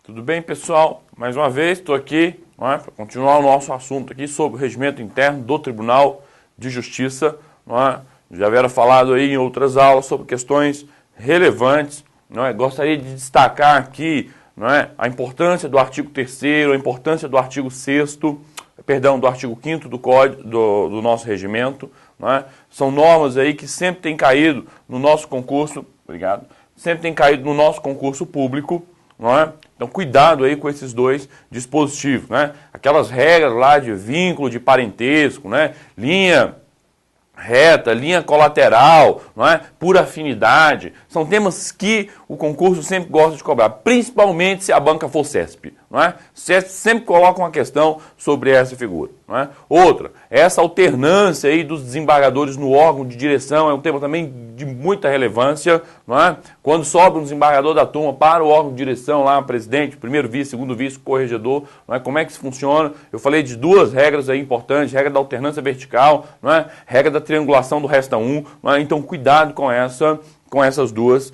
Tudo bem, pessoal? Mais uma vez estou aqui para continuar o nosso assunto aqui sobre o regimento interno do Tribunal de Justiça. Já havia falado aí em outras aulas sobre questões relevantes. Gostaria de destacar aqui a importância do artigo 3º, a importância do artigo 6º, do artigo 5º do Código do nosso regimento. São normas aí que sempre têm caído no nosso concurso, sempre têm caído no nosso concurso público. Então, cuidado aí com esses dois dispositivos, Aquelas regras lá de vínculo, de parentesco, linha reta, linha colateral, por afinidade, são temas que o concurso sempre gosta de cobrar, principalmente se a banca for CESP, CESP sempre coloca uma questão sobre essa figura, Outra, essa alternância aí dos desembargadores no órgão de direção é um tema também de muita relevância, Quando sobe um desembargador da turma para o órgão de direção, lá, presidente, primeiro vice, segundo vice, corregedor, Como é que isso funciona? Eu falei de duas regras aí importantes, regra da alternância vertical, regra da triangulação do resta 1, Então, cuidado com essas duas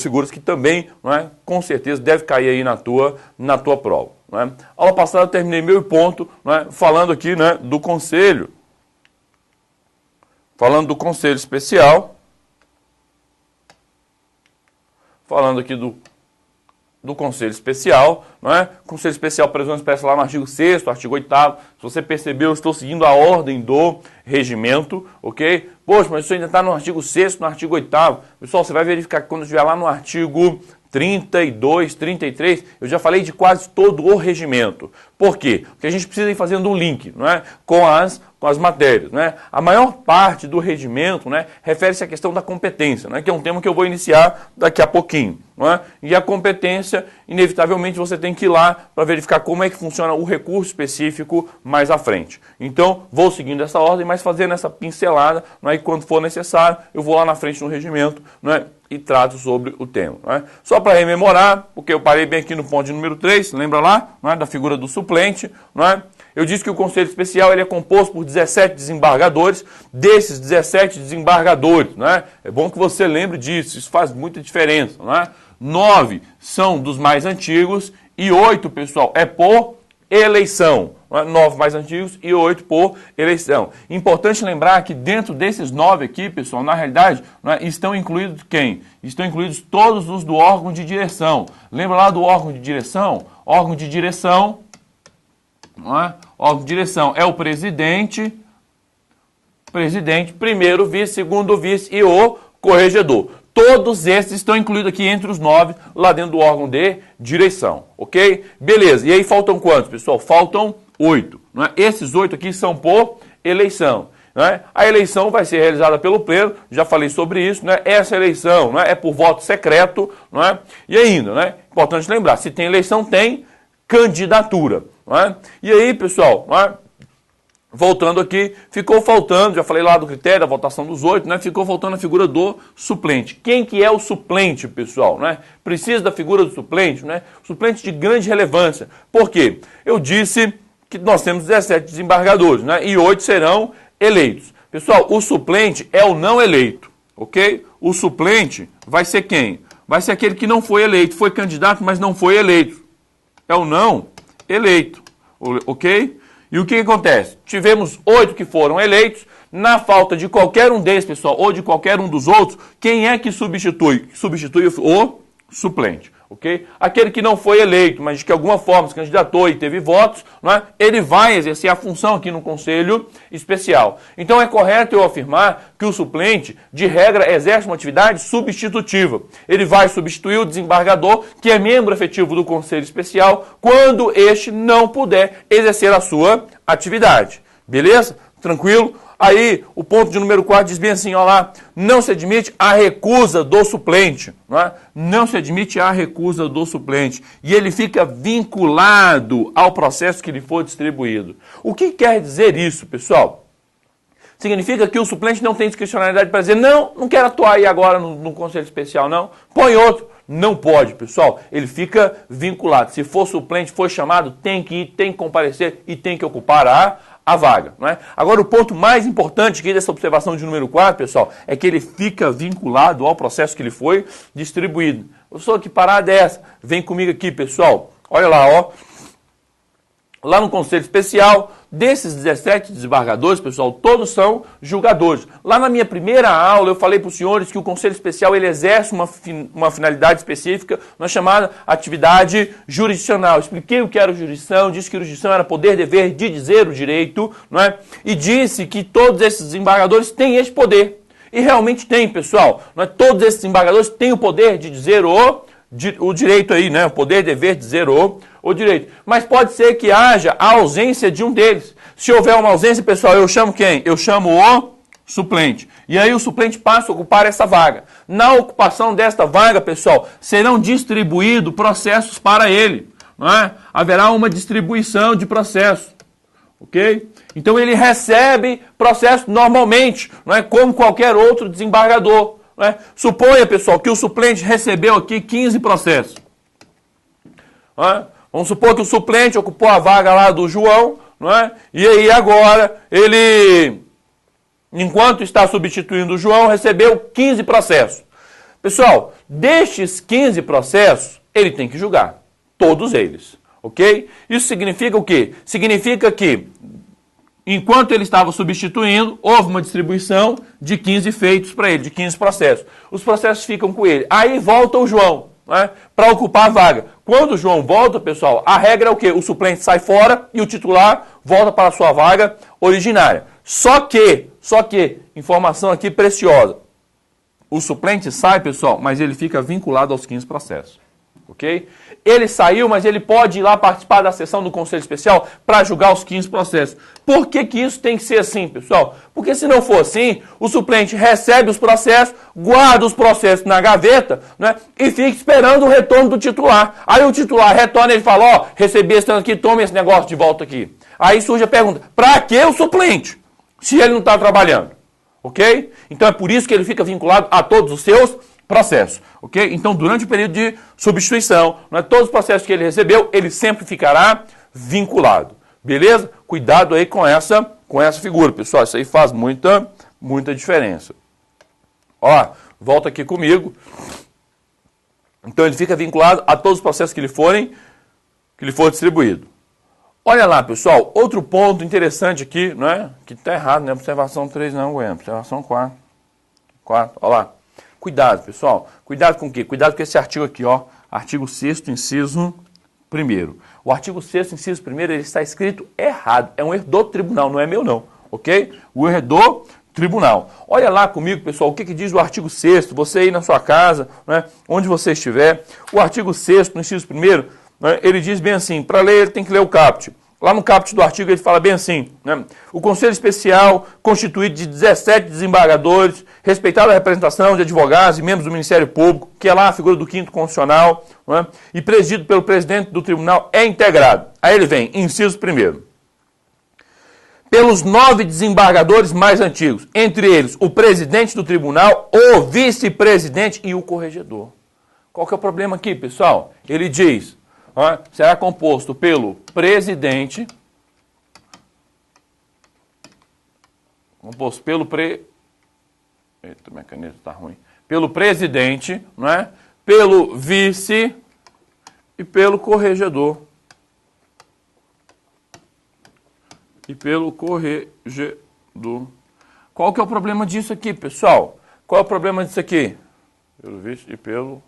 figuras que também, com certeza, deve cair aí na tua prova. Aula passada eu terminei meu ponto, falando aqui do conselho. Falando do conselho especial. Falando aqui do conselho especial, Conselho especial previsão expressa lá no artigo 6º, artigo 8º. Se você percebeu, eu estou seguindo a ordem do regimento, ok? Poxa, mas isso ainda está no artigo 6º, no artigo 8º. Pessoal, você vai verificar que quando estiver lá no artigo 32, 33, eu já falei de quase todo o regimento. Por quê? Porque a gente precisa ir fazendo um link, com as matérias, A maior parte do regimento, refere-se à questão da competência, que é um tema que eu vou iniciar daqui a pouquinho, E a competência, inevitavelmente, você tem que ir lá para verificar como é que funciona o recurso específico mais à frente. Então, vou seguindo essa ordem, mas fazendo essa pincelada, E quando for necessário, eu vou lá na frente no regimento, e trato sobre o tema. Só para rememorar, porque eu parei bem aqui no ponto de número 3, lembra lá, da figura do suplente, Eu disse que o Conselho Especial ele é composto por 17 desembargadores. Desses 17 desembargadores, É bom que você lembre disso, isso faz muita diferença, 9 são dos mais antigos e 8, pessoal, é por eleição. 9 mais antigos e 8 por eleição. Importante lembrar que dentro desses 9 aqui, pessoal, na realidade, estão incluídos quem? Estão incluídos todos os do órgão de direção. Lembra lá do órgão de direção? Órgão de direção, Órgão de direção é o presidente, primeiro vice, segundo vice e o corregedor. Todos esses estão incluídos aqui entre os 9, lá dentro do órgão de direção, ok? Beleza, e aí faltam quantos, pessoal? Faltam 8, Esses 8 aqui são por eleição, A eleição vai ser realizada pelo pleno, já falei sobre isso, Essa eleição é por voto secreto, E ainda, Importante lembrar, se tem eleição, tem candidatura, E aí, pessoal, voltando aqui, ficou faltando, já falei lá do critério da votação dos 8, Ficou faltando a figura do suplente. Quem que é o suplente, pessoal, Precisa da figura do suplente, Suplente de grande relevância. Por quê? Eu disse que nós temos 17 desembargadores, e 8 serão eleitos. Pessoal, o suplente é o não eleito, ok? O suplente vai ser quem? Vai ser aquele que não foi eleito, foi candidato, mas não foi eleito. É o não eleito, ok? E o que acontece? Tivemos 8 que foram eleitos, na falta de qualquer um deles, pessoal, ou de qualquer um dos outros, quem é que substitui? Substitui o suplente, ok? Aquele que não foi eleito, mas de que alguma forma se candidatou e teve votos, ele vai exercer a função aqui no Conselho Especial. Então é correto eu afirmar que o suplente, de regra, exerce uma atividade substitutiva. Ele vai substituir o desembargador, que é membro efetivo do Conselho Especial, quando este não puder exercer a sua atividade. Beleza? Tranquilo? Aí, o ponto de número 4 diz bem assim, ó lá, não se admite a recusa do suplente, Não se admite a recusa do suplente, e ele fica vinculado ao processo que lhe for distribuído. O que quer dizer isso, pessoal? Significa que o suplente não tem discricionalidade para dizer, não quero atuar aí agora no Conselho Especial, não, põe outro. Não pode, pessoal, ele fica vinculado. Se for suplente, for chamado, tem que ir, tem que comparecer e tem que ocupar a a vaga. Não é? Agora, o ponto mais importante aqui dessa observação de número 4, pessoal, é que ele fica vinculado ao processo que ele foi distribuído. Professor, que parada é essa? Vem comigo aqui, pessoal. Olha lá, ó. Lá no Conselho Especial, desses 17 desembargadores, pessoal, todos são julgadores. Lá na minha primeira aula, eu falei para os senhores que o Conselho Especial ele exerce uma finalidade específica, uma chamada atividade jurisdicional. Eu expliquei o que era jurisdição, disse que jurisdição era poder, dever de dizer o direito, não é? E disse que todos esses desembargadores têm esse poder. E realmente tem, pessoal. Não é? Todos esses desembargadores têm o poder de dizer o direito aí, né? O poder, dever, dizer o direito. Mas pode ser que haja a ausência de um deles. Se houver uma ausência, pessoal, eu chamo quem? Eu chamo o suplente. E aí o suplente passa a ocupar essa vaga. Na ocupação desta vaga, pessoal, serão distribuídos processos para ele. Não é? Haverá uma distribuição de processos. Ok? Então ele recebe processo normalmente, não é? Como qualquer outro desembargador. Não é? Suponha, pessoal, que o suplente recebeu aqui 15 processos. Não é? Vamos supor que o suplente ocupou a vaga lá do João, não é? E aí agora ele, enquanto está substituindo o João, recebeu 15 processos. Pessoal, destes 15 processos, ele tem que julgar. Todos eles. Ok? Isso significa o quê? Significa que, enquanto ele estava substituindo, houve uma distribuição de 15 feitos para ele, de 15 processos. Os processos ficam com ele. Aí volta o João, né, para ocupar a vaga. Quando o João volta, pessoal, a regra é o quê? O suplente sai fora e o titular volta para a sua vaga originária. Só que, informação aqui preciosa. O suplente sai, pessoal, mas ele fica vinculado aos 15 processos. Ok? Ele saiu, mas ele pode ir lá participar da sessão do Conselho Especial para julgar os 15 processos. Por que isso tem que ser assim, pessoal? Porque se não for assim, o suplente recebe os processos, guarda os processos na gaveta, né, e fica esperando o retorno do titular. Aí o titular retorna e ele fala, ó, recebi esse tanto aqui, tome esse negócio de volta aqui. Aí surge a pergunta, para que o suplente, se ele não está trabalhando? Ok? Então é por isso que ele fica vinculado a todos os seus processo, ok? Então, durante o período de substituição, todos os processos que ele recebeu, ele sempre ficará vinculado, beleza? Cuidado aí com essa figura, pessoal, isso aí faz muita diferença. Ó, volta aqui comigo. Então, ele fica vinculado a todos os processos que lhe for distribuído. Olha lá, pessoal, outro ponto interessante aqui, não é? Que está errado, não é observação 3 não, é observação 4, olha lá. Cuidado, pessoal. Cuidado com o quê? Cuidado com esse artigo aqui, ó. Artigo 6º, inciso 1º. O artigo 6º, inciso 1º, ele está escrito errado. É um erro do tribunal, não é meu não, ok? O erro é do tribunal. Olha lá comigo, pessoal, o que diz o artigo 6º, você aí na sua casa, né, onde você estiver. O artigo 6º, no inciso 1º, né, ele diz bem assim, para ler ele tem que ler o caput. Lá no caput do artigo ele fala bem assim, né? O Conselho Especial, constituído de 17 desembargadores, respeitada a representação de advogados e membros do Ministério Público, que é lá a figura do 5º Constitucional, né? E presidido pelo presidente do tribunal, é integrado. Aí ele vem, inciso 1º. Pelos 9 desembargadores mais antigos, entre eles o presidente do tribunal, o vice-presidente e o corregedor. Qual que é o problema aqui, pessoal? Ele diz... será composto pelo presidente, Eita, minha caneta está ruim. Pelo presidente, não é? Pelo vice e pelo corregedor. Qual que é o problema disso aqui, pessoal? Qual é o problema disso aqui? Pelo vice e pelo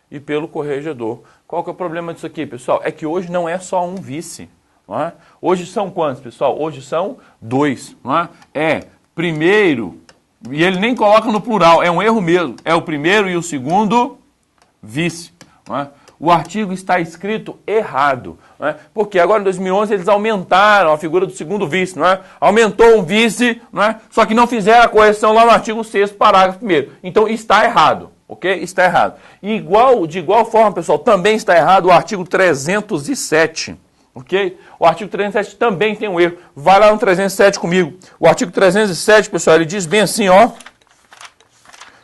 e pelo corregedor. Qual que é o problema disso aqui, pessoal? É que hoje não é só um vice. Não é? Hoje são quantos, pessoal? Hoje são 2. Não é? É primeiro, e ele nem coloca no plural, é um erro mesmo. É o primeiro e o segundo vice. Não é? O artigo está escrito errado. Não é? Porque agora em 2011 eles aumentaram a figura do segundo vice. Não é? Aumentou um vice, não é? Só que não fizeram a correção lá no artigo 6º, parágrafo 1º. Então está errado. Ok? Está errado. E de igual forma, pessoal, também está errado o artigo 307. Ok? O artigo 307 também tem um erro. Vai lá no 307 comigo. O artigo 307, pessoal, ele diz bem assim, ó.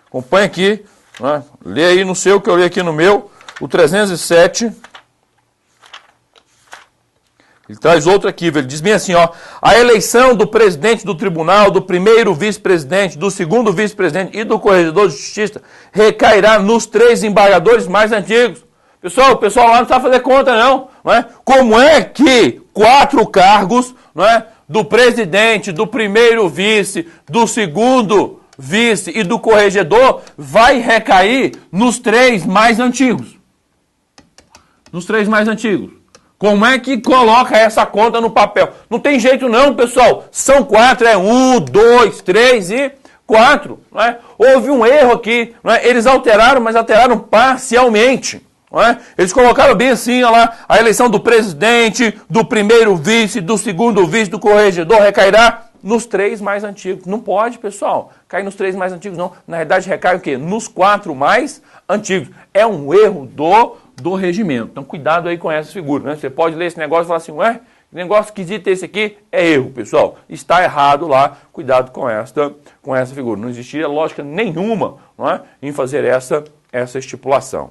Acompanha aqui. Né? Lê aí no seu, que eu li aqui no meu. O 307 Ele traz outro aqui, ele diz bem assim, ó, a eleição do presidente do tribunal, do primeiro vice-presidente, do segundo vice-presidente e do corregedor de justiça recairá nos 3 embargadores mais antigos. Pessoal, o pessoal lá não sabe fazer conta não é? Como é que 4 cargos, não é, do presidente, do primeiro vice, do segundo vice e do corregedor vai recair nos 3 mais antigos? Nos 3 mais antigos. Como é que coloca essa conta no papel? Não tem jeito não, pessoal. São 4, 1, 2, 3 e 4. Não é? Houve um erro aqui. Não é? Eles alteraram, mas alteraram parcialmente. Não é? Eles colocaram bem assim, ó lá, a eleição do presidente, do primeiro vice, do segundo vice, do corregedor recairá nos 3 mais antigos. Não pode, pessoal, cair nos 3 mais antigos, não. Na verdade, recai o quê? Nos 4 mais antigos. É um erro do regimento. Então, cuidado aí com essa figura. Né? Você pode ler esse negócio e falar assim, ué, que negócio esquisito esse aqui é erro, pessoal. Está errado lá, cuidado com essa figura. Não existia lógica nenhuma, não é, em fazer essa estipulação.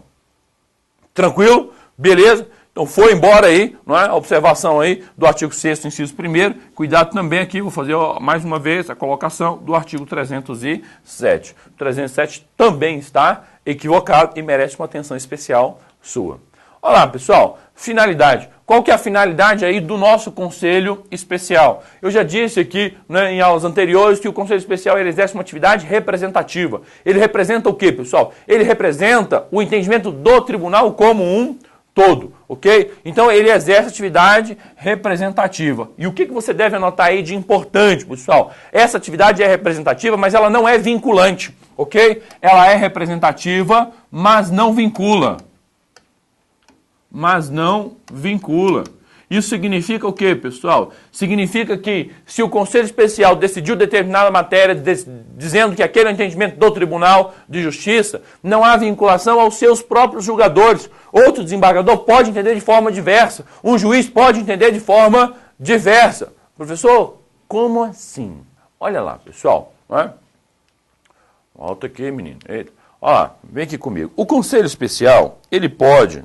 Tranquilo? Beleza? Então foi embora aí, não é? A observação aí do artigo 6º, inciso 1º. Cuidado também aqui, vou fazer mais uma vez a colocação do artigo 307. O 307 também está equivocado e merece uma atenção especial sua. Olá, pessoal. Finalidade. Qual que é a finalidade aí do nosso Conselho Especial? Eu já disse aqui, né, em aulas anteriores que o Conselho Especial ele exerce uma atividade representativa. Ele representa o quê, pessoal? Ele representa o entendimento do tribunal como um todo, ok? Então ele exerce atividade representativa. E o que você deve anotar aí de importante, pessoal? Essa atividade é representativa, mas ela não é vinculante, ok? Ela é representativa, mas não vincula. Mas não vincula. Isso significa o quê, pessoal? Significa que se o Conselho Especial decidiu determinada matéria dizendo que aquele é o entendimento do Tribunal de Justiça, não há vinculação aos seus próprios julgadores. Outro desembargador pode entender de forma diversa. Um juiz pode entender de forma diversa. Professor, como assim? Olha lá, pessoal. Não é? Volta aqui, menino. Eita. Olha lá, vem aqui comigo. O Conselho Especial, ele pode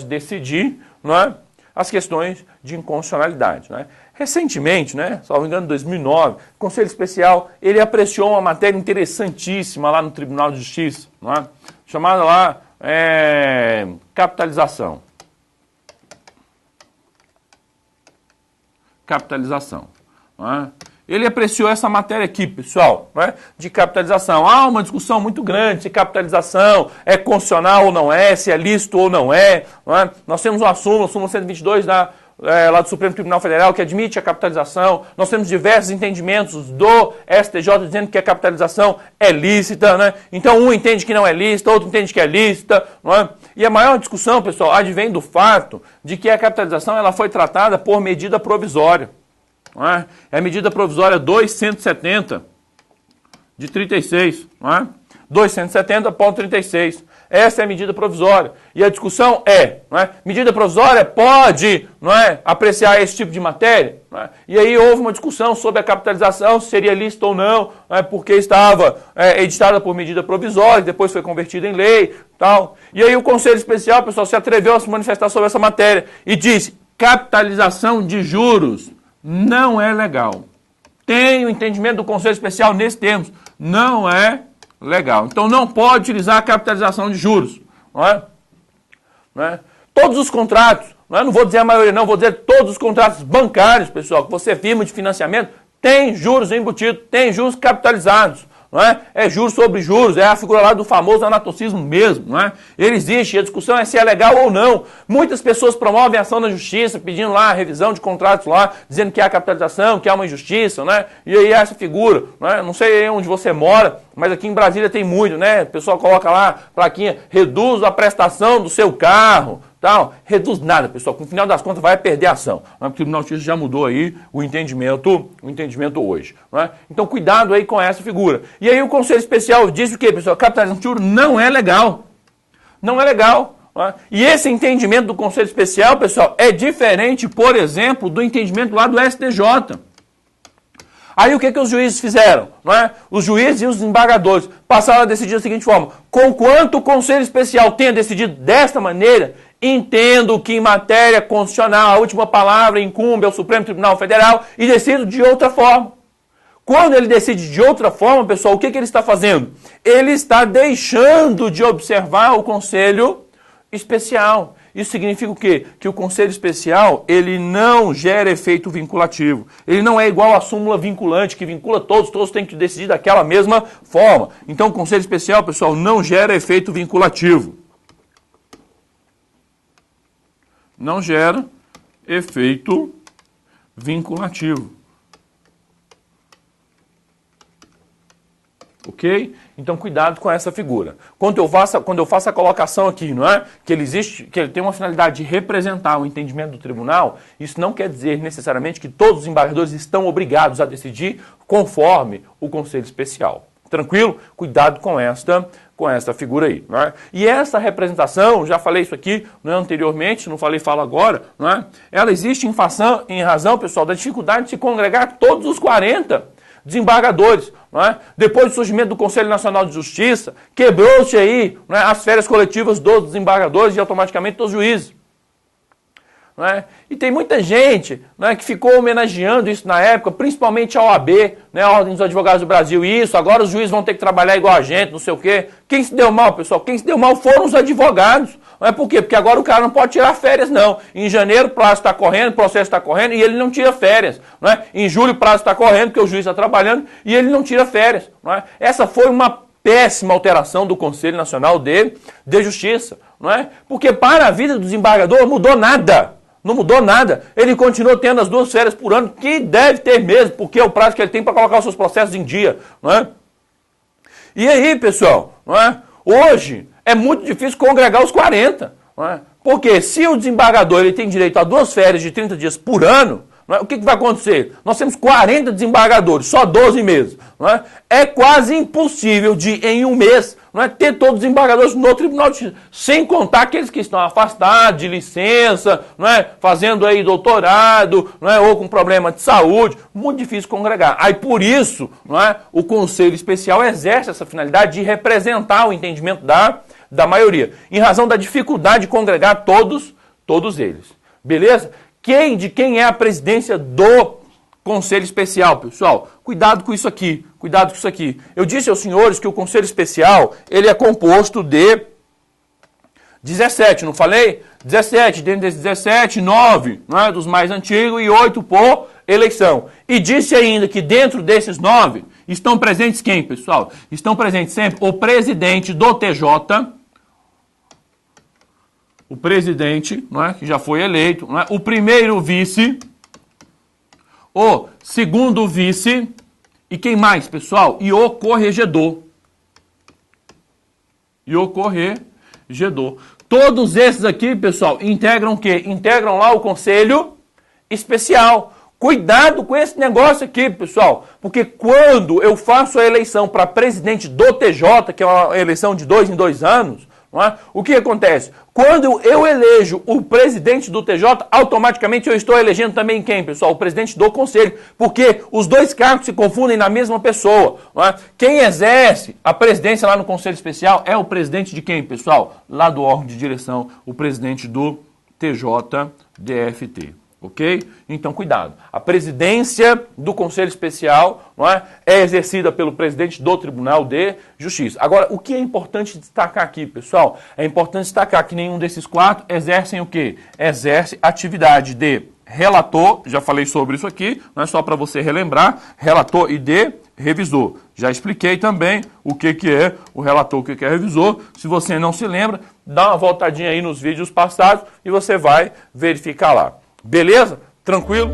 decidir, não é, as questões de inconstitucionalidade. Não é? Recentemente, né, salvo engano, em 2009, o Conselho Especial ele apreciou uma matéria interessantíssima lá no Tribunal de Justiça, não é? Chamada lá capitalização. Capitalização. Não é? Ele apreciou essa matéria aqui, pessoal, né, de capitalização. Há uma discussão muito grande se capitalização é constitucional ou não é, se é lícito ou não é. Não é? Nós temos uma súmula 122 lá do Supremo Tribunal Federal que admite a capitalização. Nós temos diversos entendimentos do STJ dizendo que a capitalização é lícita. Né? Então um entende que não é lícita, outro entende que é lícita. Não é? E a maior discussão, pessoal, advém do fato de que a capitalização ela foi tratada por medida provisória. Não é? É a medida provisória 270 de 36, não é? 270.36. Essa é a medida provisória. E a discussão não é? Medida provisória pode, não é, apreciar esse tipo de matéria? Não é? E aí houve uma discussão sobre a capitalização, se seria lícito ou não, porque estava editada por medida provisória, depois foi convertida em lei, tal. E aí o Conselho Especial, pessoal, se atreveu a se manifestar sobre essa matéria e disse: capitalização de juros não é legal. Tem o entendimento do Conselho Especial nesses termos. Não é legal. Então não pode utilizar a capitalização de juros. Não é? Não é? Todos os contratos, não vou dizer a maioria não, vou dizer todos os contratos bancários, pessoal, que você firma de financiamento, tem juros embutidos, tem juros capitalizados. Não é? É juros sobre juros, é a figura lá do famoso anatocismo mesmo. Não é? Ele existe, a discussão é se é legal ou não. Muitas pessoas promovem ação na justiça, pedindo lá a revisão de contratos lá, dizendo que há capitalização, que há uma injustiça, né? E aí essa figura, não sei onde você mora, mas aqui em Brasília tem muito, né? O pessoal coloca lá, plaquinha, reduz a prestação do seu carro. Tal, reduz nada, pessoal, que no final das contas vai perder a ação. Não é? Porque o Tribunal de Justiça já mudou aí o entendimento hoje. Não é? Então cuidado aí com essa figura. E aí o Conselho Especial diz o quê, pessoal? Capitalização de juros não é legal. Não é legal. Não é? E esse entendimento do Conselho Especial, pessoal, é diferente, por exemplo, do entendimento lá do STJ. Aí o que os juízes fizeram? Não é? Os juízes e os desembargadores passaram a decidir da seguinte forma: conquanto o Conselho Especial tenha decidido desta maneira, entendo que em matéria constitucional a última palavra incumbe ao Supremo Tribunal Federal e decido de outra forma. Quando ele decide de outra forma, pessoal, o que ele está fazendo? Ele está deixando de observar o Conselho Especial. Isso significa o quê? Que o Conselho Especial, ele não gera efeito vinculativo. Ele não é igual à súmula vinculante, que vincula todos têm que decidir daquela mesma forma. Então, o Conselho Especial, pessoal, não gera efeito vinculativo. Não gera efeito vinculativo. Ok? Então, cuidado com essa figura. Quando eu faço a colocação aqui, não é? Que ele tem uma finalidade de representar o entendimento do tribunal, isso não quer dizer necessariamente que todos os desembargadores estão obrigados a decidir conforme o Conselho Especial. Tranquilo? Cuidado com esta figura aí. Não é? E essa representação, já falei isso aqui anteriormente, não falei, falo agora, não é? Ela existe em razão, pessoal, da dificuldade de se congregar todos os 40 desembargadores, não é? Depois do surgimento do Conselho Nacional de Justiça, quebrou-se aí, não é, as férias coletivas dos desembargadores e automaticamente dos juízes. Não é? E tem muita gente, não é, que ficou homenageando isso na época, principalmente a OAB, né, a Ordem dos Advogados do Brasil, e isso, agora os juízes vão ter que trabalhar igual a gente, não sei o quê. Quem se deu mal, pessoal? Quem se deu mal foram os advogados. Não é por quê? Porque agora o cara não pode tirar férias, não. Em janeiro o prazo está correndo, o processo está correndo e ele não tira férias. Não é? Em julho o prazo está correndo, porque o juiz está trabalhando e ele não tira férias. Não é? Essa foi uma péssima alteração do Conselho Nacional de Justiça. Não é? Porque para a vida do desembargador mudou nada. Não mudou nada. Ele continuou tendo as 2 férias por ano, que deve ter mesmo, porque é o prazo que ele tem para colocar os seus processos em dia. Não é? E aí, pessoal, não é? Hoje é muito difícil congregar os 40. Não é? Porque se o desembargador ele tem direito a 2 férias de 30 dias por ano, não é? O que vai acontecer? Nós temos 40 desembargadores, só 12 meses. Não é? É quase impossível de, em um mês, não é, ter todos os desembargadores no Tribunal de Justiça, sem contar aqueles que estão afastados de licença, não é, fazendo aí doutorado, não é, ou com problema de saúde, muito difícil congregar. Aí por isso, não é, o Conselho Especial exerce essa finalidade de representar o entendimento da maioria, em razão da dificuldade de congregar todos eles. Beleza? De quem é a presidência do Conselho Especial, pessoal? Cuidado com isso aqui, cuidado com isso aqui. Eu disse aos senhores que o Conselho Especial, ele é composto de 17, não falei? 17, dentro desses 17, 9, não é, dos mais antigos e 8 por eleição. E disse ainda que dentro desses 9 estão presentes quem, pessoal? Estão presentes sempre o presidente do TJ, o presidente, não é, que já foi eleito, não é, o primeiro vice, o segundo vice, e quem mais, pessoal? E o corregedor. Todos esses aqui, pessoal, integram o quê? Integram lá o Conselho Especial. Cuidado com esse negócio aqui, pessoal, porque quando eu faço a eleição para presidente do TJ, que é uma eleição de 2 em 2 anos, não é? O que acontece? Quando eu elejo o presidente do TJ, automaticamente eu estou elegendo também quem, pessoal? O presidente do conselho, porque os 2 cargos se confundem na mesma pessoa. Não é? Quem exerce a presidência lá no Conselho Especial é o presidente de quem, pessoal? Lá do órgão de direção, o presidente do TJDFT. Ok? Então, cuidado. A presidência do Conselho Especial, não é exercida pelo presidente do Tribunal de Justiça. Agora, o que é importante destacar aqui, pessoal? É importante destacar que nenhum desses 4 exercem o quê? Exerce atividade de relator, já falei sobre isso aqui, não é só para você relembrar, relator e de revisor. Já expliquei também o que é o relator, o que é revisor. Se você não se lembra, dá uma voltadinha aí nos vídeos passados e você vai verificar lá. Beleza? Tranquilo?